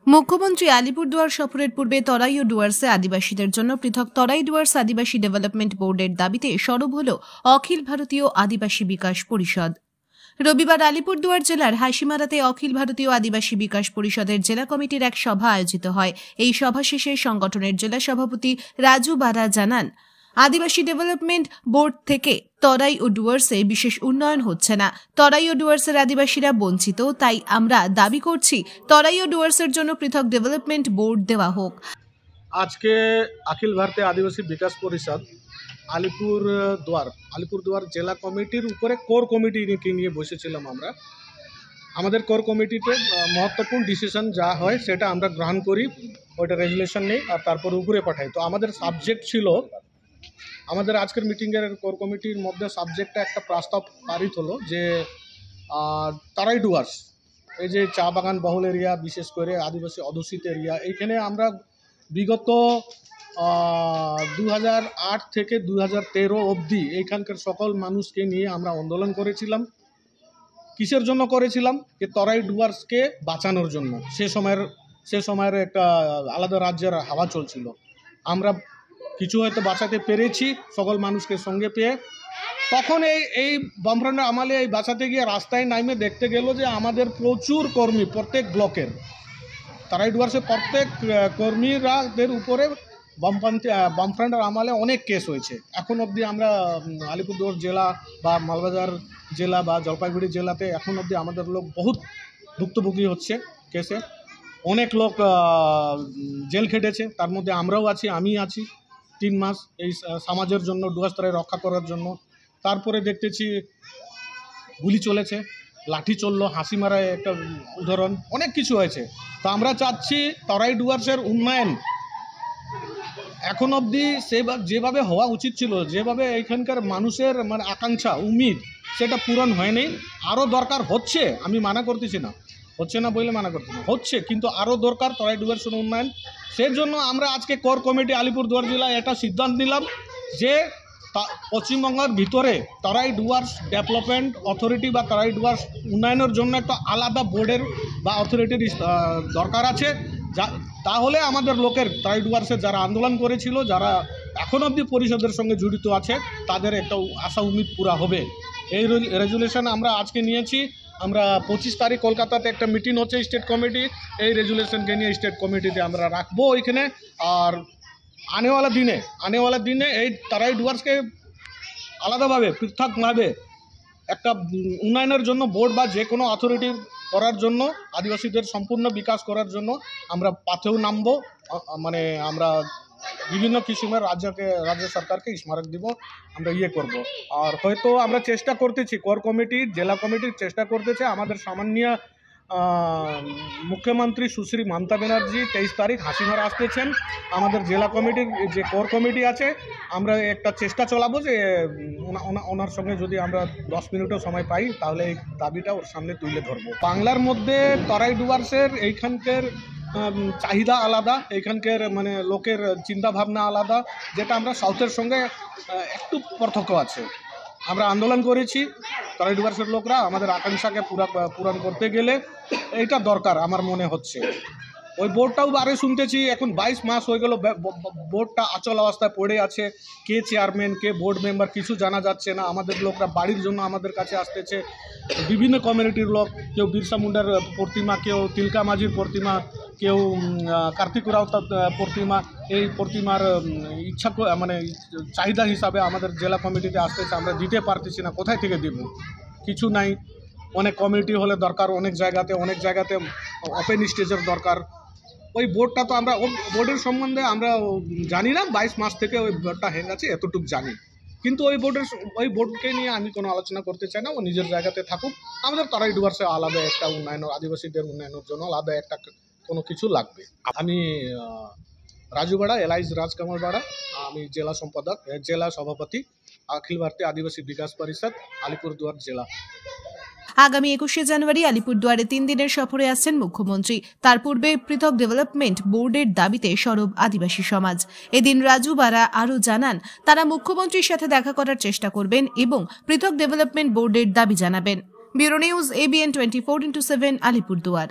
মুখ্যমন্ত্রী আলিপুরদুয়ার সফরের পূর্বে তরাই ও ডুয়ার্সে আদিবাসীদের জন্য পৃথক তরাই ডুয়ার্স আদিবাসী ডেভেলপমেন্ট বোর্ডের দাবিতে সরব হল অখিল ভারতীয় আদিবাসী বিকাশ পরিষদ। রবিবার আলিপুরদুয়ার জেলার হাসিমারাতে অখিল ভারতীয় আদিবাসী বিকাশ পরিষদের জেলা কমিটির এক সভা আয়োজিত হয়। এই সভা শেষে সংগঠনের জেলা সভাপতি রাজু বারা জানান, আদিবাসী ডেভেলপমেন্ট বোর্ড থেকে তরাই ও ডুয়ার্সে বিশেষ উন্নয়ন হচ্ছে না। তরাই ও ডুয়ার্সের আদিবাসীরা বঞ্চিত, তাই আমরা দাবি করছি তরাই ও ডুয়ার্সের জন্য পৃথক ডেভেলপমেন্ট বোর্ড দেওয়া হোক। আজকে অখিল ভারতীয় আদিবাসী বিকাশ পরিষদ আলিপুরদুয়ার জেলা কমিটির উপরে কোর কমিটিকে নিয়ে বসেছিলাম। আমাদের কোর কমিটিতে মহত্বপূর্ণ ডিসিশন যা হয় সেটা আমরা গ্রহণ করি, ওইটা রেজুলেশন নেই আর তারপর উপরে পাঠাই। তো আমাদের সাবজেক্ট ছিল, আমাদের আজকের মিটিংয়ের কোর কমিটির মধ্যে সাবজেক্টটা একটা প্রস্তাব পারিত হলো যে তরাই ডুয়ার্স, এই যে চা বাগান বহুল এরিয়া, বিশেষ করে আদিবাসী অধ্যুষিত এরিয়া, এইখানে আমরা বিগত 2008 থেকে 2013 অবধি এইখানকার সকল মানুষকে নিয়ে আমরা আন্দোলন করেছিলাম। কিসের জন্য করেছিলাম? যে তরাই ডুয়ার্সকে বাঁচানোর জন্য। সে সময়ের একটা আলাদা রাজ্যের হাওয়া চলছিল। আমরা কিছু হয়তো বাঁচাতে পেরেছি সকল মানুষকে সঙ্গে পেয়ে। তখন এই বামফ্রন্টের আমলে এই বাঁচাতে গিয়ে রাস্তায় নামে দেখতে গেল যে আমাদের প্রচুর কর্মী, প্রত্যেক ব্লকের তরাই ডুয়ার্সের প্রত্যেক কর্মীরাদের উপরে বামফ্রন্টের আমলে অনেক কেস হয়েছে। এখন অবধি আমরা আলিপুরদুয়ার জেলা বা মালবাজার জেলা বা জলপাইগুড়ি জেলাতে এখন অবধি আমাদের লোক বহুত ভুক্তভোগী হচ্ছে কেসে। অনেক লোক জেল খেটেছে, তার মধ্যে আমরাও আছি, আমি আছি 3 মাস এই সমাজের জন্য, ডুয়ার্স তরাই রক্ষা করার জন্য। তারপরে দেখতেছি গুলি চলেছে, লাঠি চললো, হাসি মারায় একটা উদাহরণ, অনেক কিছু হয়েছে। তো আমরা চাচ্ছি তরাই ডুয়ার্সের উন্নয়ন এখন অবধি যেভাবে হওয়া উচিত ছিল, যেভাবে এখানকার মানুষের মানে আকাঙ্ক্ষা উম্মিদ সেটা পূরণ হয়নি। আরও দরকার হচ্ছে, আমি মানা করতেছি না, হচ্ছে না বলে মানা করতেছি না, হচ্ছে, কিন্তু আরও দরকার তরাই ডুয়ার্সের উন্নয়ন। সেই জন্য আমরা আজকে কোর কমিটি আলিপুরদুয়ার জেলায় এটা সিদ্ধান্ত নিলাম যে পশ্চিমবঙ্গের ভিতরে তরাই ডুয়ার্স ডেভেলপমেন্ট অথরিটি বা তরাই ডুয়ার্স উন্নয়নের জন্য একটা আলাদা বোর্ডের বা অথরিটির দরকার আছে। তাহলে আমাদের লোকের তরাই ডুয়ার্সে যারা আন্দোলন করেছিল, যারা এখন অবধি পরিষদের সঙ্গে জড়িত আছে, তাদের একটা আশা উম্মিদ পুরা হবে। এই রেজুলেশন আমরা আজকে নিয়েছি। আমরা 25 তারিখ কলকাতাতে একটা মিটিং হচ্ছে স্টেট কমিটি, এই রেজুলেশনকে নিয়ে স্টেট কমিটিতে আমরা রাখবো ওইখানে। আর আনেওয়ালা দিনে এই তরাই ডুয়ার্সকে আলাদাভাবে পৃথকভাবে একটা উন্নয়নের জন্য বোর্ড বা যে কোনো অথরিটি করার জন্য, আদিবাসীদের সম্পূর্ণ বিকাশ করার জন্য আমরা পাথেও নামবো। মানে আমরা বিভিন্ন কিসিমের রাজ্য সরকারকে স্মারক দিব, আমরা করব। আর হয়তো আমরা চেষ্টা করতেছি, কোর কমিটির জেলা কমিটির চেষ্টা করতেছে, আমাদের সামান্য মুখ্যমন্ত্রী সুশ্রী মমতা ব্যানার্জি 23 তারিখ হাসিমারা আসতেছেন। আমাদের জেলা কমিটির যে কোর কমিটি আছে, আমরা একটা চেষ্টা চালাবো যে ওনার সঙ্গে যদি আমরা 10 মিনিটও সময় পাই তাহলে এই দাবিটা ওর সামনে তুলে ধরবো। বাংলার মধ্যে তরাই ডুয়ার্সের এইখানকার চাহিদা আলাদা, এইখানকার মানে লোকের চিন্তাভাবনা আলাদা, যেটা আমরা সাউথের সঙ্গে একটু পার্থক্য আছে। আমরা আন্দোলন করেছি, তরাই ডুয়ার্সের লোকরা আমাদের আকাঙ্ক্ষাকে পূরণ করতে গেলে এইটা দরকার আমার মনে হচ্ছে। ওই বোর্ডটাও বারে শুনতেছি, এখন 22 মাস হয়ে গেল বোর্ডটা আচল অবস্থায় পড়ে আছে। কে চেয়ারম্যান, কে বোর্ড মেম্বার কিছু জানা যাচ্ছে না। আমাদের লোকরা বাড়ির জন্য আমাদের কাছে আসতেছে, বিভিন্ন কমিউনিটির লোক, কেউ বিরসা মুন্ডার প্রতিমা, কেউ তিলকা মাঝির প্রতিমা, কেউ কার্তিক রাউতার প্রতিমা, এই প্রতিমার ইচ্ছা মানে চাহিদা হিসাবে আমাদের জেলা কমিটিতে আসতেছে। আমরা দিতে পারতেছি না, কোথায় থেকে দেব? কিছু নাই। অনেক কমিউনিটি হলে দরকার, অনেক জায়গাতে ওপেন স্টেজের দরকার। ওই বোর্ডটা তো আমরা বোর্ডের সম্বন্ধে আমরা জানি না, 22 মাস থেকে ওই বোর্ডটা হয়ে গেছে এতটুকু জানি, কিন্তু ওই বোর্ডকে নিয়ে আমি কোনো আলোচনা করতে চাই না। ও নিজের জায়গাতে থাকুক। আমাদের তরাই ডুয়ার্সে আলাদা একটা উন্নয়ন, আদিবাসীদের উন্নয়নের জন্য আলাদা একটা কোনো কিছু লাগবে। আমি রাজু বাড়া, এলাইজ রাজকামাল বাড়া, আমি জেলা সভাপতি অখিল ভারতীয় আদিবাসী বিকাশ পরিষদ আলিপুরদুয়ার জেলা। আগামী 21শে জানুয়ারি আলিপুরদুয়ারে 3 দিনের সফরে আসছেন মুখ্যমন্ত্রী। তার পূর্বে পৃথক ডেভেলপমেন্ট বোর্ডের দাবিতে সরব আদিবাসী সমাজ। এদিন রাজু বারা আরও জানান, তারা মুখ্যমন্ত্রীর সাথে দেখা করার চেষ্টা করবেন এবং পৃথক ডেভেলপমেন্ট বোর্ডের দাবি জানাবেন। Bureau news ABN 24x7 Alipurduar.